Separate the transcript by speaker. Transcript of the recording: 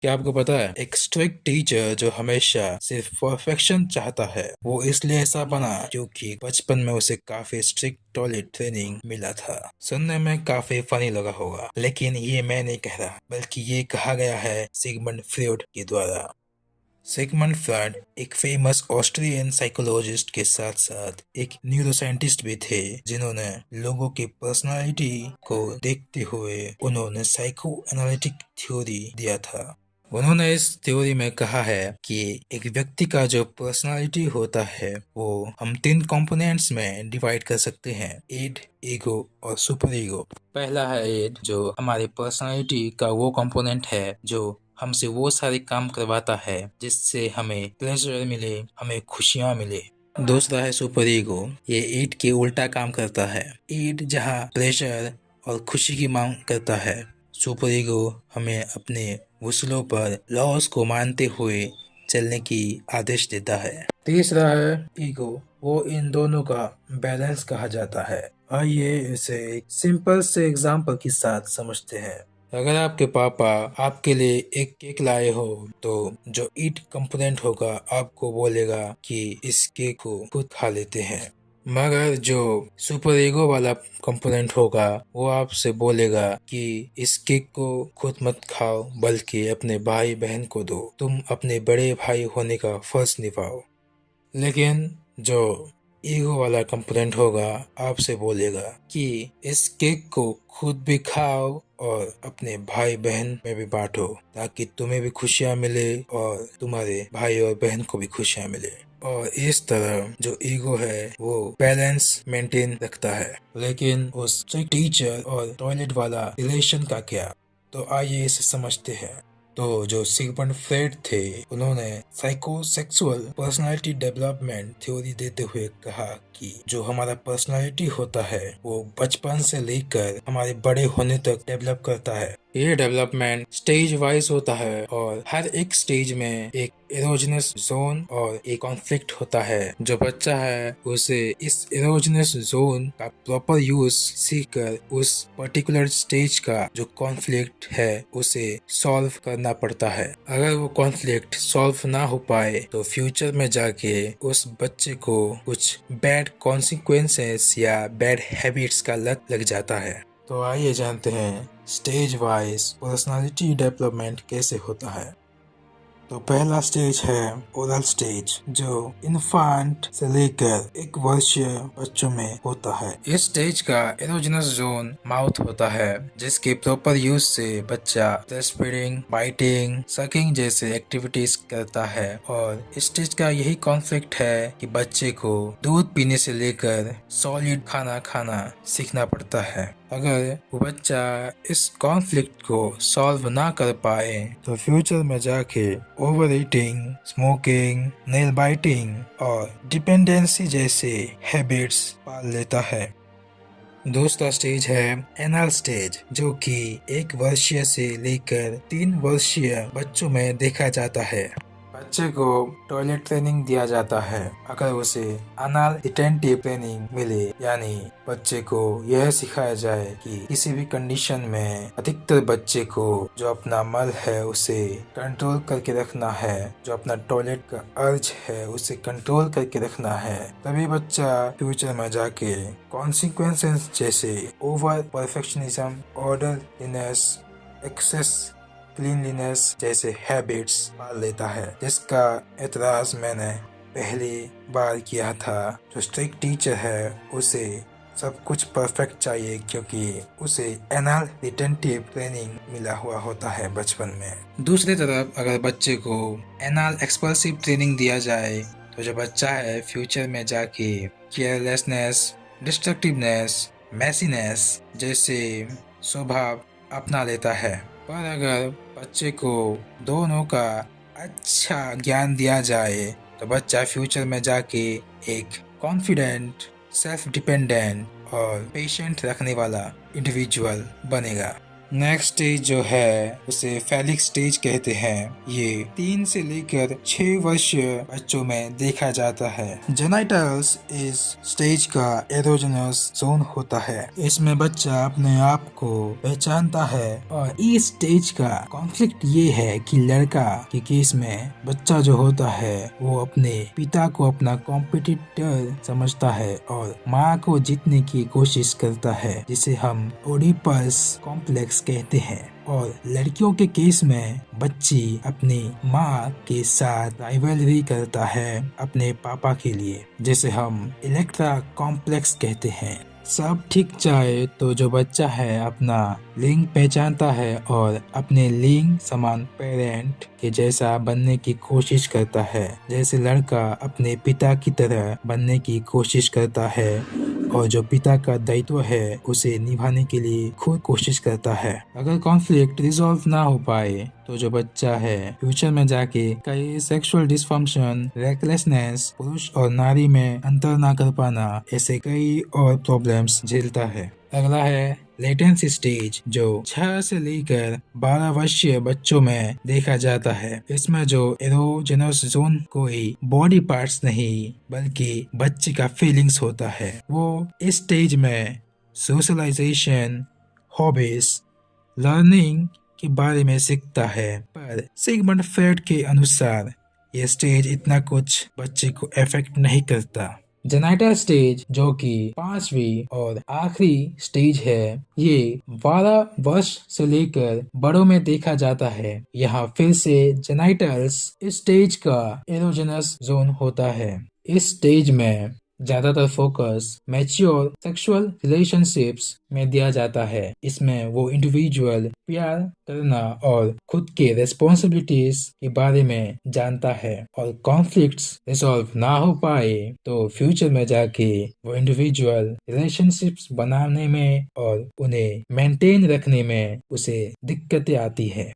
Speaker 1: क्या आपको पता है एक स्ट्रिक्ट टीचर जो हमेशा सिर्फ परफेक्शन चाहता है वो इसलिए ऐसा बना क्योंकि बचपन में उसे काफी स्ट्रिक्ट टॉयलेट ट्रेनिंग मिला था। सुनने में काफी फनी लगा होगा, लेकिन ये मैं नहीं कह रहा बल्कि ये कहा गया है सिगमंड फ्रॉइड के द्वारा। सिगमंड फ्रॉइड एक फेमस ऑस्ट्रियन साइकोलॉजिस्ट के साथ साथ एक न्यूरोसाइंटिस्ट भी थे, जिन्होंने लोगों की पर्सनालिटी को देखते हुए उन्होंने साइको एनालिटिक थ्योरी दिया था। उन्होंने इस थ्योरी में कहा है कि एक व्यक्ति का जो पर्सनालिटी होता है वो हम 3 कंपोनेंट्स में डिवाइड कर सकते हैं: इड, ईगो और सुपर ईगो। पहला है इड, जो हमारी पर्सनालिटी का वो कंपोनेंट है जो हमसे वो सारे काम करवाता है जिससे हमें प्लेजर मिले, हमें खुशियाँ मिले। दूसरा है सुपर ईगो। ये ईड के उल्टा काम करता है। ईड जहाँ प्लेजर और खुशी की मांग करता है, सुपर ईगो हमें अपने वसूलों पर लॉस को मानते हुए चलने की आदेश देता है। तीसरा है ईगो। वो इन दोनों का बैलेंस कहा जाता है। आइए इसे एक सिंपल से एग्जाम्पल के साथ समझते हैं। अगर आपके पापा आपके लिए एक केक लाए हो तो जो ईट कंपोनेंट होगा आपको बोलेगा कि इस केक को खुद खा लेते हैं, मगर जो सुपर ईगो वाला कंपोनेंट होगा वो आपसे बोलेगा कि इस केक को खुद मत खाओ बल्कि अपने भाई बहन को दो, तुम अपने बड़े भाई होने का फर्ज निभाओ। लेकिन जो ईगो वाला कंपोनेंट होगा आपसे बोलेगा कि इस केक को खुद भी खाओ और अपने भाई बहन में भी बांटो ताकि तुम्हें भी खुशियाँ मिले और तुम्हारे भाई और बहन को भी खुशियाँ मिले। और इस तरह जो ईगो है वो बैलेंस मेंटेन रखता है। लेकिन उस टीचर और टॉयलेट वाला रिलेशन का क्या? तो आइए इसे समझते हैं। तो जो सिगमंड फ्रॉइड थे उन्होंने साइकोसेक्सुअल पर्सनालिटी डेवलपमेंट थ्योरी देते हुए कहा कि जो हमारा पर्सनालिटी होता है वो बचपन से लेकर हमारे बड़े होने तक डेवलप करता है। ये डेवलपमेंट स्टेज वाइज होता है और हर एक स्टेज में एक एरोजनस जोन और एक कॉन्फ्लिक्ट होता है। जो बच्चा है उसे इस एरोजनस जोन का प्रॉपर यूज सीखकर उस पर्टिकुलर स्टेज का जो कॉन्फ्लिक्ट है उसे सॉल्व करना पड़ता है। अगर वो कॉन्फ्लिक्ट सॉल्व ना हो पाए तो फ्यूचर में जाके उस बच्चे को कुछ बैड कॉन्सिक्वेंसेस या बैड हैबिट्स का लत लग जाता है। तो आइए जानते हैं स्टेज वाइज पर्सनालिटी डेवलपमेंट कैसे होता है। तो पहला स्टेज है ओरल स्टेज, जो इन्फेंट से लेकर 1 वर्षीय बच्चों में होता है। इस स्टेज का एरोजनस जोन माउथ होता है, जिसके प्रॉपर यूज से बच्चा ब्रेस्ट फीडिंग, बाइटिंग, सकिंग जैसे एक्टिविटीज करता है। और इस स्टेज का यही कॉन्फ्लिक्ट है कि बच्चे को दूध पीने से लेकर सॉलिड खाना खाना सीखना पड़ता है। अगर वो बच्चा इस कॉन्फ्लिक्ट को सॉल्व ना कर पाए तो फ्यूचर में जाके over eating, smoking, nail biting और डिपेंडेंसी जैसे हैबिट्स पाल लेता है। दूसरा स्टेज है एनल स्टेज, जो कि 1 वर्षीय से लेकर 3 वर्षीय बच्चों में देखा जाता है। बच्चे को टॉयलेट ट्रेनिंग दिया जाता है अगर उसे अनल रिटेंटिव ट्रेनिंग मिले, यानी बच्चे को यह सिखाया जाए कि किसी भी कंडीशन में अधिकतर बच्चे को जो अपना मल है उसे कंट्रोल करके रखना है, जो अपना टॉयलेट का अर्ज है उसे कंट्रोल करके रखना है। तभी बच्चा फ्यूचर में जाके कॉन्सिक्वेंसेस जैसे over perfectionism, orderliness, excess cleanliness जैसे हैबिट्स पाल लेता है, जिसका एतराज मैंने पहली बार किया था। जो स्ट्रिक्ट टीचर है उसे सब कुछ परफेक्ट चाहिए क्योंकि उसे एनल रिटेंटिव ट्रेनिंग मिला हुआ होता है बचपन में। दूसरी तरफ अगर बच्चे को एनल एक्सपल्सिव ट्रेनिंग दिया जाए तो जो बच्चा है फ्यूचर में जाके केयरलेसनेस, डिस्ट्रक्टिवनेस, मैसीनेस जैसे स्वभाव अपना लेता है। पर अगर बच्चे को दोनों का अच्छा ज्ञान दिया जाए तो बच्चा फ्यूचर में जाके एक कॉन्फिडेंट, सेल्फ डिपेंडेंट और पेशेंट रखने वाला इंडिविजुअल बनेगा। नेक्स्ट स्टेज जो है उसे फैलिक स्टेज कहते हैं। ये 3 से लेकर 6 वर्षीय बच्चों में देखा जाता है। जेनाइटल्स इस स्टेज का एरोजेनस जोन होता है। इसमें बच्चा अपने आप को पहचानता है और इस स्टेज का कॉन्फ्लिक्ट ये है कि लड़का के केस में बच्चा जो होता है वो अपने पिता को अपना कॉम्पिटिटर समझता है और माँ को जीतने की कोशिश करता है, जिसे हम ओडिपस कॉम्प्लेक्स कहते हैं। और लड़कियों के केस में बच्ची अपनी माँ के साथ राइवलरी करता है अपने पापा के लिए, जिसे हम इलेक्ट्रा कॉम्प्लेक्स कहते हैं। सब ठीक जाए तो जो बच्चा है अपना लिंग पहचानता है और अपने लिंग समान पेरेंट के जैसा बनने की कोशिश करता है, जैसे लड़का अपने पिता की तरह बनने की कोशिश करता है और जो पिता का दायित्व है उसे निभाने के लिए खुद कोशिश करता है। अगर कॉन्फ्लिक्ट रिजॉल्व ना हो पाए तो जो बच्चा है फ्यूचर में जाके कई सेक्सुअल डिसफंक्शन, रेकलेसनेस, पुरुष और नारी में अंतर ना कर पाना, ऐसे कई और प्रॉब्लम्स झेलता है। अगला है लेटेंसी स्टेज, जो 6 से लेकर 12 वर्षीय बच्चों में देखा जाता है। इसमें जो एरोजेनस जोन कोई बॉडी पार्ट्स नहीं बल्कि बच्चे का फीलिंग्स होता है। वो इस स्टेज में सोशलाइजेशन, हॉबीज, लर्निंग के बारे में सीखता है। पर सिगमंड फ्रॉइड के अनुसार ये स्टेज इतना कुछ बच्चे को अफेक्ट नहीं करता। जेनाइटल स्टेज, जो कि 5वीं और आखिरी स्टेज है, ये 12 वर्ष से लेकर बड़ों में देखा जाता है। यहाँ फिर से जेनाइटल्स इस स्टेज का एरोजेनस जोन होता है। इस स्टेज में ज्यादातर फोकस मैच्योर सेक्सुअल रिलेशनशिप्स में दिया जाता है। इसमें वो इंडिविजुअल प्यार करना और खुद के रेस्पॉन्सिबिलिटीज के बारे में जानता है और कॉन्फ्लिक्ट्स रिजॉल्व ना हो पाए तो फ्यूचर में जाके वो इंडिविजुअल रिलेशनशिप्स बनाने में और उन्हें मेंटेन रखने में उसे दिक्कतें आती है।